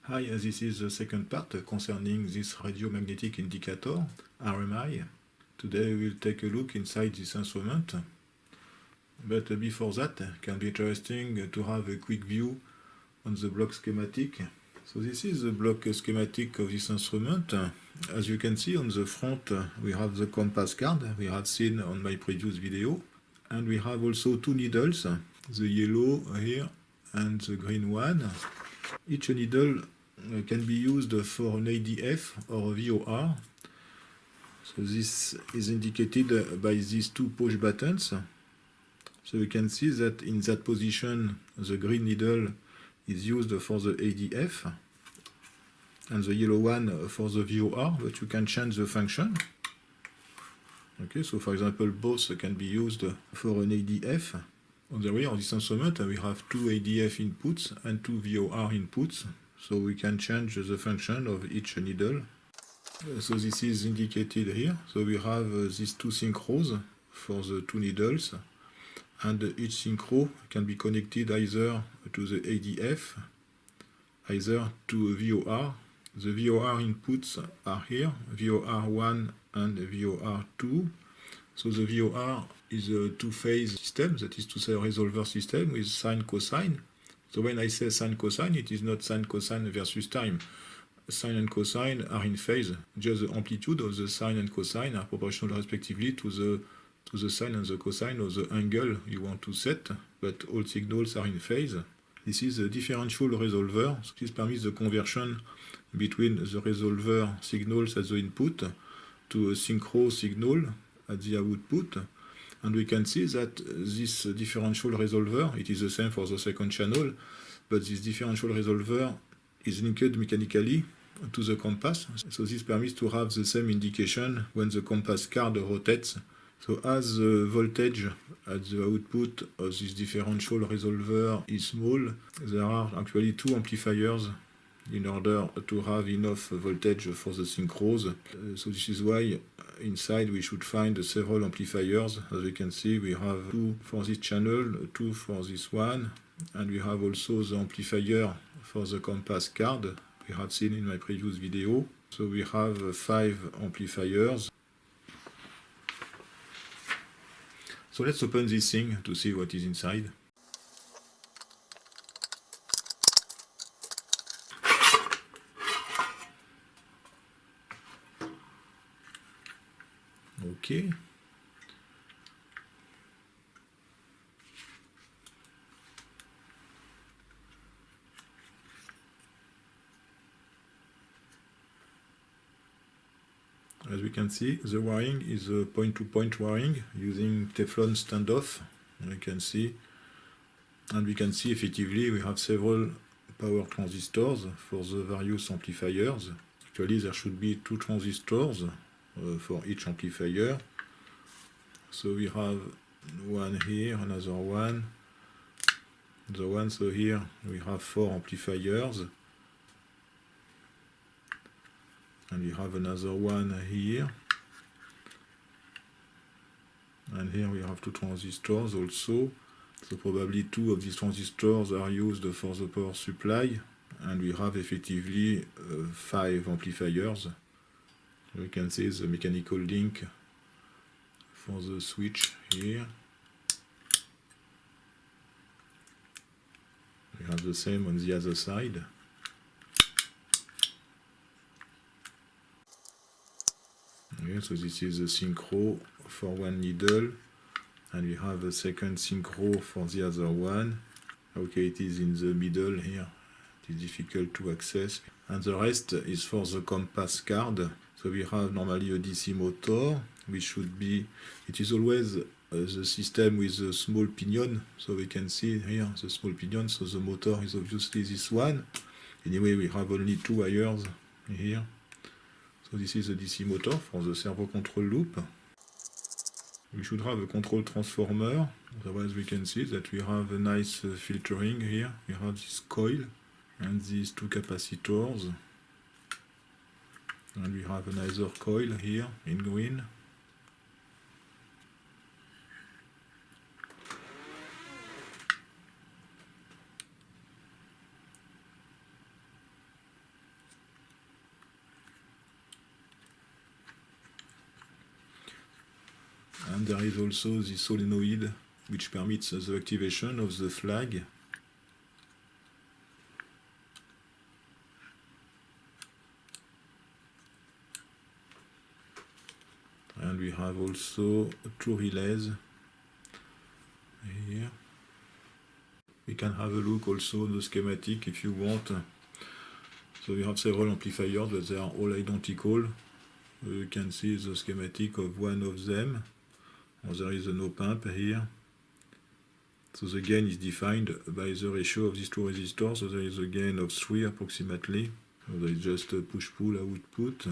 Hi, this is the second part concerning this radiomagnetic indicator, RMI. Today we will take a look inside this instrument. But before that, it can be interesting to have a quick view on the block schematic. So this is the block schematic of this instrument. As you can see on the front, we have the compass card we have seen on my previous video. And we have also two needles, the yellow here and the green one. Each needle can be used for an ADF or a VOR. So this is indicated by these two push buttons. So you can see that in that position, the green needle is used for the ADF and the yellow one for the VOR, but you can change the function. Okay, so for example, both can be used for an ADF. On the rear of this instrument, we have two ADF inputs and two VOR inputs, so we can change the function of each needle. So this is indicated here. So we have these two synchros for the two needles, and each synchro can be connected either to the ADF, either to a VOR. The VOR inputs are here, VOR1 and VOR2. So the VOR is a two-phase system, that is to say a resolver system with sine cosine. So when I say sine cosine, it is not sine cosine versus time. Sine and cosine are in phase. Just the amplitude of the sine and cosine are proportional respectively to the sine and the cosine of the angle you want to set, but all signals are in phase. This is a differential resolver. So this permits the conversion between the resolver signals at the input to a synchro signal at the output. And we can see that this differential resolver, it is the same for the second channel, but this differential resolver is linked mechanically to the compass. So this permits to have the same indication when the compass card rotates. So as the voltage at the output of this differential resolver is small, there are actually two amplifiers in order to have enough voltage for the synchros. So this is why inside we should find several amplifiers. As you can see, we have two for this channel, two for this one, and we have also the amplifier for the compass card we have seen in my previous video. So we have 5 amplifiers. So let's open this thing to see what is inside. Okay. As we can see, the wiring is a point-to-point wiring using Teflon standoff. You can see, and we can see effectively we have several power transistors for the various amplifiers. Actually, there should be 2 transistors for each amplifier. So we have one here, another one, the one. So here we have 4 amplifiers. And we have another one here. And here we have 2 transistors also. So probably 2 of these transistors are used for the power supply. And we have effectively 5 amplifiers. We can see the mechanical link for the switch here. We have the same on the other side. Okay, so this is the synchro for one needle, and we have a second synchro for the other one. Okay, it is in the middle here. It is difficult to access. And the rest is for the compass card. So we have normally a DC motor, which should be, it is always the system with a small pinion. So we can see here the small pinion, so the motor is obviously this one. Anyway, we have only 2 wires here. So this is a DC motor for the servo control loop. We should have a control transformer. Otherwise we can see that we have a nice filtering here. We have this coil and these 2 capacitors. And we have another coil here in green. And there is also the solenoid which permits the activation of the flag. And we have also two relays here. We can have a look also at the schematic if you want. So we have several amplifiers, but they are all identical. You can see the schematic of one of them. There is an op-amp here. So the gain is defined by the ratio of these two resistors. So there is a gain of 3 approximately. So there is just a push-pull output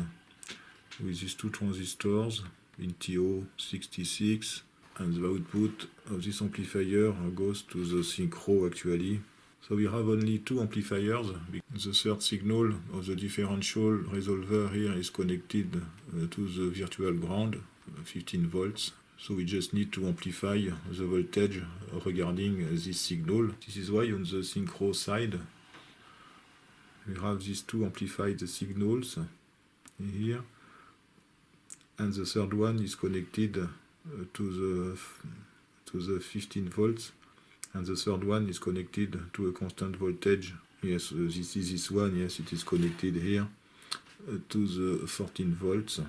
with these two transistors in TO66. And the output of this amplifier goes to the synchro actually. So we have only two amplifiers. The third signal of the differential resolver here is connected to the virtual ground, 15 volts. So we just need to amplify the voltage regarding this signal. This is why on the synchro side, we have these two amplified signals here. And the third one is connected to the 15 volts. And the third one is connected to a constant voltage. Yes, this is this one. Yes, it is connected here to the 14 volts.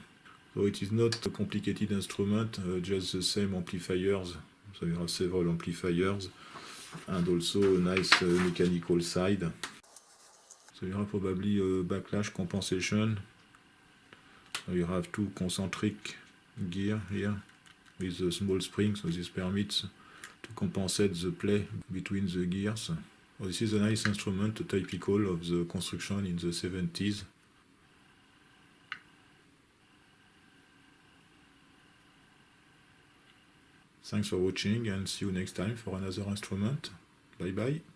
So it is not a complicated instrument, just the same amplifiers. So you have several amplifiers and also a nice mechanical side. So you have probably a backlash compensation. So you have two concentric gears here with a small spring, so this permits to compensate the play between the gears. So this is a nice instrument, typical of the construction in the 70s. Thanks for watching and see you next time for another instrument. Bye bye.